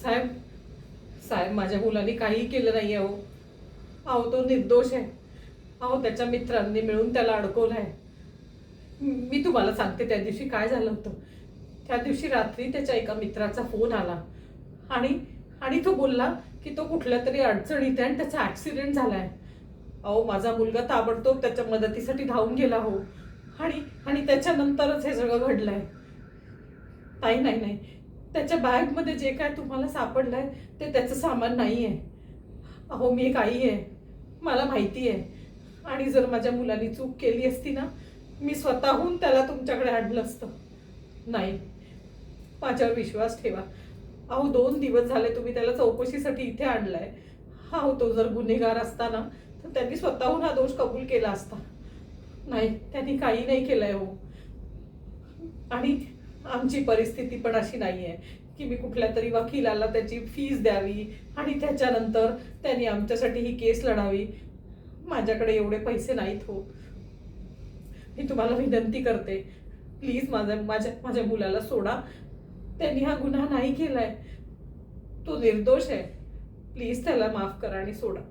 साहेब साहेब माझ्या मुलाने काहीही केलं नाही आहे. अहो तो निर्दोष आहे. अहो त्याच्या मित्रांनी मिळून त्याला अडकवलं आहे. मी तुम्हाला सांगते त्या दिवशी काय झालं होतं. त्या दिवशी रात्री त्याच्या एका मित्राचा फोन आला आणि आणि तो बोलला की तो कुठल्या तरी अडचणीत आहे आणि त्याचा ॲक्सिडेंट झाला आहे. अहो माझा मुलगा ताबडतोब त्याच्या मदतीसाठी धावून गेला हो. आणि आणि त्याच्यानंतरच हे सगळं घडलं आहे. नाही नाही नाही, त्याच्या बॅगमध्ये जे काय तुम्हाला सापडलं आहे ते त्याचं सामान नाही आहे. अहो मी एक आई आहे, मला माहिती आहे. आणि जर माझ्या मुलाने चूक केली असती ना, मी स्वतःहून त्याला तुमच्याकडे आणलं असतं. नाही, माझ्यावर विश्वास ठेवा. अहो 2 दिवस झाले तुम्ही त्याला चौकशीसाठी इथे आणलाय. अहो तो जर गुन्हेगार असता ना तर त्यांनी स्वतःहून हा दोष कबूल केला असता. नाही, त्यांनी काही नाही केलंय हो. आणि आमची परिस्थिती पण अशी नाही आहे की मी कुठल्या तरी वकिलाला त्याची फीस द्यावी आणि त्याच्यानंतर त्यांनी आमच्यासाठी ही केस लढावी. माझ्याकडे एवढे पैसे नाहीत हो. मी तुम्हाला विनंती करते, प्लीज माझ्या माझ्या माझ्या मुलाला सोडा. त्यांनी हा गुन्हा नाही केलाय. तो निर्दोष आहे. प्लीज त्याला माफ करा आणि सोडा.